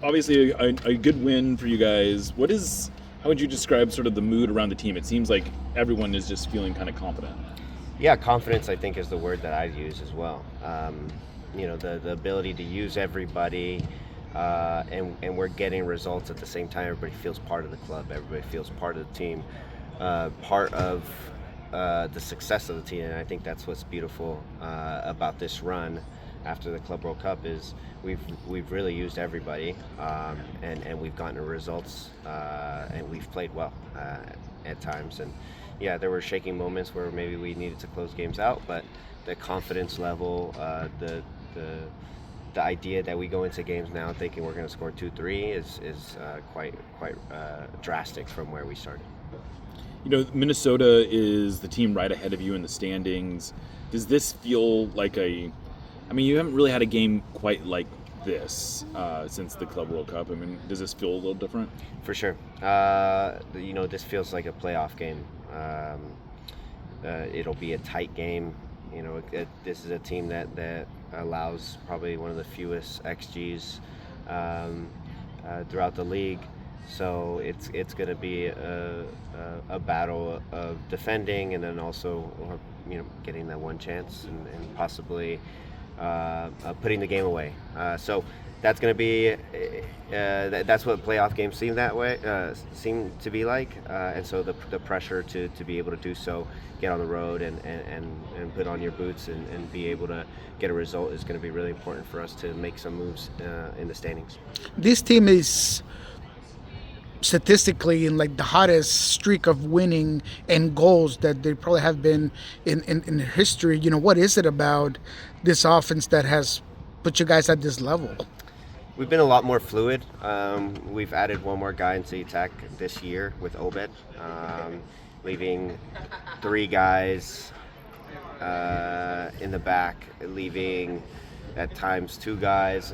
obviously a good win for you guys. How would you describe sort of the mood around the team? It seems like everyone is just feeling kind of confident. Yeah, confidence I think is the word that I use as well. The ability to use everybody, and we're getting results at the same time. Everybody feels part of the club. Everybody feels part of the team, part of the success of the team. And I think that's what's beautiful about this run after the Club World Cup is we've really used everybody, and we've gotten results, and we've played well at times. And yeah, there were shaking moments where maybe we needed to close games out, but the confidence level, the idea that we go into games now thinking we're going to score 2-3 is quite drastic from where we started. Minnesota is the team right ahead of you in the standings. Does this feel like you haven't really had a game quite like this since the Club World Cup. Does this feel a little different? For sure. This feels like a playoff game. It'll be a tight game. This is a team that allows probably one of the fewest XGs throughout the league. So it's going to be a battle of defending and then also getting that one chance and possibly putting the game away. So that's going to be that's what playoff games seem to be like, and so the pressure to be able to do so, get on the road and put on your boots and be able to get a result is going to be really important for us to make some moves in the standings. This team is statistically in like the hottest streak of winning and goals that they probably have been in history. What is it about this offense that has put you guys at this level? We've been a lot more fluid. We've added one more guy into the attack this year with Obed, leaving 3 guys in the back, leaving at times 2 guys.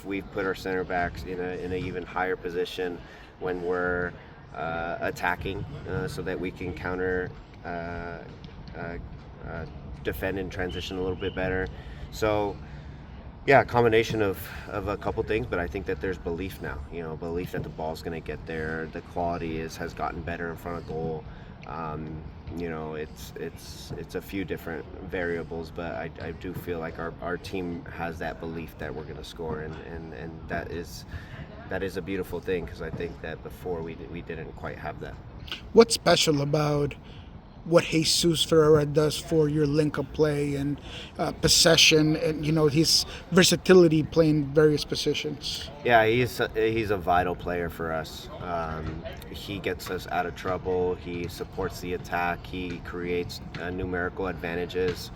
We've put our center backs in an even higher position when we're attacking, so that we can counter, defend and transition a little bit better. So yeah, a combination of a couple things, but I think that there's belief now. Belief that the ball's going to get there. The quality has gotten better in front of goal. It's a few different variables, but I do feel like our team has that belief that we're going to score, and that is a beautiful thing, because I think that before we didn't quite have that. What's special about what Jesus Ferreira does for your link-up play and possession and his versatility playing various positions? Yeah, he's a vital player for us. He gets us out of trouble. He supports the attack. He creates numerical advantages.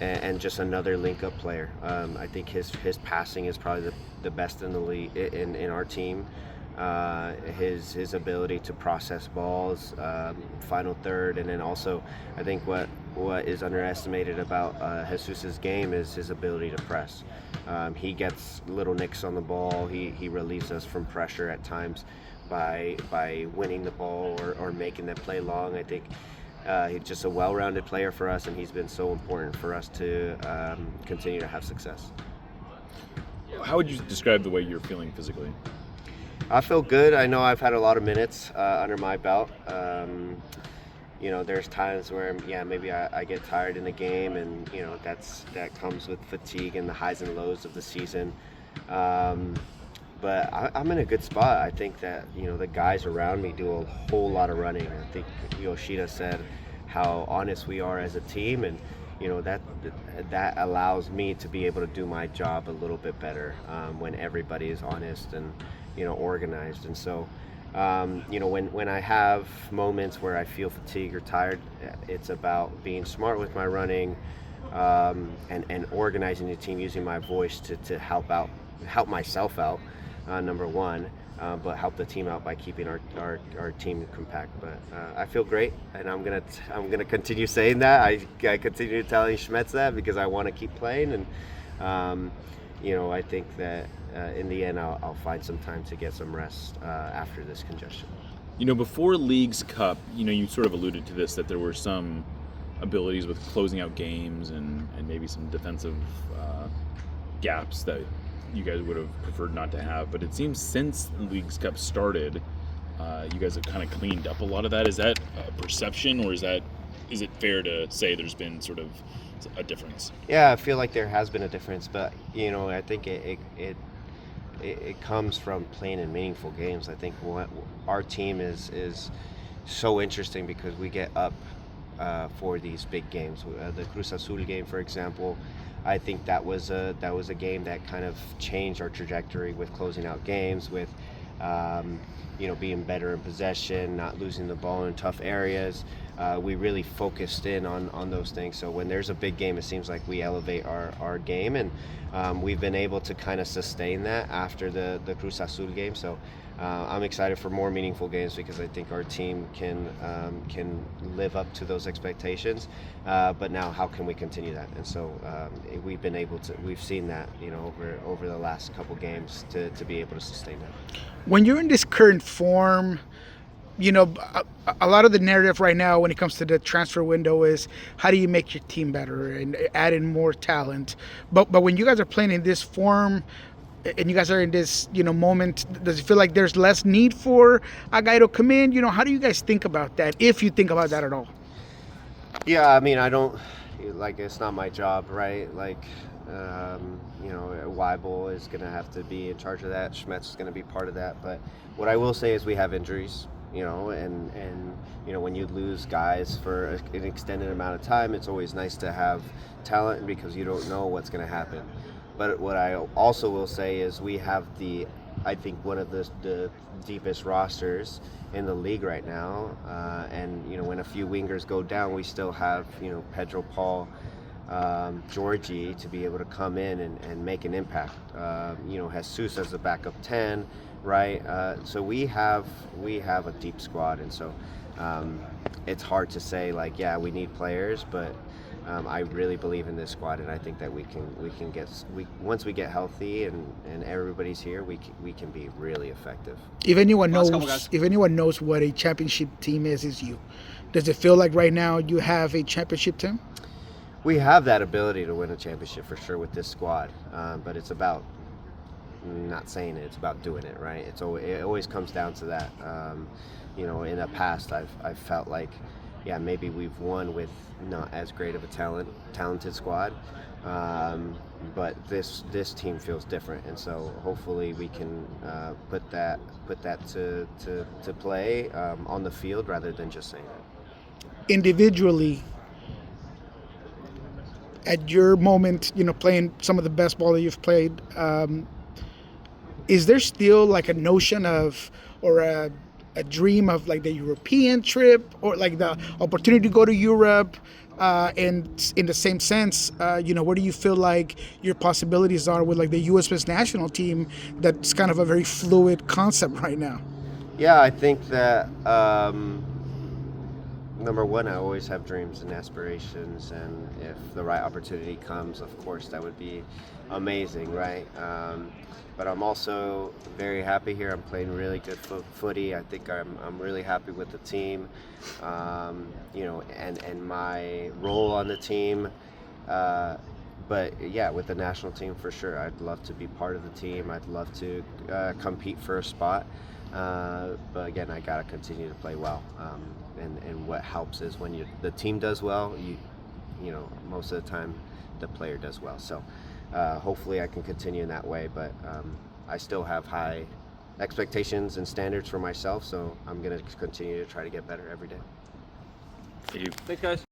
And just another link-up player. I think his passing is probably the best in the league in our team. His ability to process balls, final third, and then also I think what is underestimated about Jesus's game is his ability to press. He gets little nicks on the ball. He relieves us from pressure at times by winning the ball or making that play long. I think he's just a well-rounded player for us, and he's been so important for us to continue to have success. How would you describe the way you're feeling physically? I feel good. I know I've had a lot of minutes under my belt. There's times where, maybe I get tired in the game, and that comes with fatigue and the highs and lows of the season. But I'm in a good spot. I think that the guys around me do a whole lot of running. I think Yoshida said how honest we are as a team, and that allows me to be able to do my job a little bit better when everybody is honest and organized. And so when I have moments where I feel fatigued or tired, it's about being smart with my running, and organizing the team, using my voice to help myself out, number one, but help the team out by keeping our team compact. But I feel great, and I'm gonna continue saying that. I continue telling Schmetz that because I want to keep playing, and I think that in the end I'll find some time to get some rest after this congestion. Before League's Cup, you sort of alluded to this, that there were some abilities with closing out games and maybe some defensive gaps that you guys would have preferred not to have. But it seems since the Leagues Cup started, you guys have kind of cleaned up a lot of that. Is that a perception, or is it fair to say there's been sort of a difference? Yeah, I feel like there has been a difference, but I think it comes from playing in meaningful games. I think our team is so interesting because we get up for these big games. The Cruz Azul game, for example, I think that was a game that kind of changed our trajectory with closing out games, with being better in possession, not losing the ball in tough areas. We really focused in on those things. So when there's a big game, it seems like we elevate our game, and we've been able to kind of sustain that after the Cruz Azul game. So I'm excited for more meaningful games because I think our team can live up to those expectations. But now, how can we continue that? And so we've seen that over the last couple games to be able to sustain that. When you're in this current form, a lot of the narrative right now when it comes to the transfer window is how do you make your team better and add in more talent. But when you guys are playing in this form and you guys are in this moment, does it feel like there's less need for a guy to come in? How do you guys think about that, if you think about that at all? Yeah, I mean, I don't it's not my job, right? Weibel is going to have to be in charge of that. Schmetz is going to be part of that. But what I will say is we have injuries, and when you lose guys for an extended amount of time, it's always nice to have talent because you don't know what's going to happen. But what I also will say is we have I think one of the deepest rosters in the league right now. And when a few wingers go down, we still have Pedro Paul, Georgie to be able to come in and make an impact. Jesus as a backup 10, right? So we have a deep squad, and so it's hard to say we need players, but I really believe in this squad, and I think that we can once we get healthy and everybody's here, we can be really effective. If anyone knows what a championship team is you. Does it feel like right now you have a championship team? We have that ability to win a championship for sure with this squad, but it's about not saying it; it's about doing it, right? It always comes down to that. In the past, I've felt like, yeah, maybe we've won with not as great of a talented squad, but this team feels different, and so hopefully we can put that to play on the field rather than just saying it. Individually, at your moment, playing some of the best ball that you've played, is there still a notion of or a dream of the European trip or the opportunity to go to Europe? And in the same sense, where do you feel like your possibilities are with the U.S. national team? That's kind of a very fluid concept right now. Yeah, I think that number one, I always have dreams and aspirations, and if the right opportunity comes, of course, that would be amazing, right? But I'm also very happy here. I'm playing really good footy. I think I'm really happy with the team, and my role on the team. But yeah, with the national team for sure, I'd love to be part of the team. I'd love to compete for a spot. But again, I gotta continue to play well. And what helps is when the team does well, most of the time the player does well. So hopefully I can continue in that way, but I still have high expectations and standards for myself, so I'm going to continue to try to get better every day. Thank you. Thanks, guys.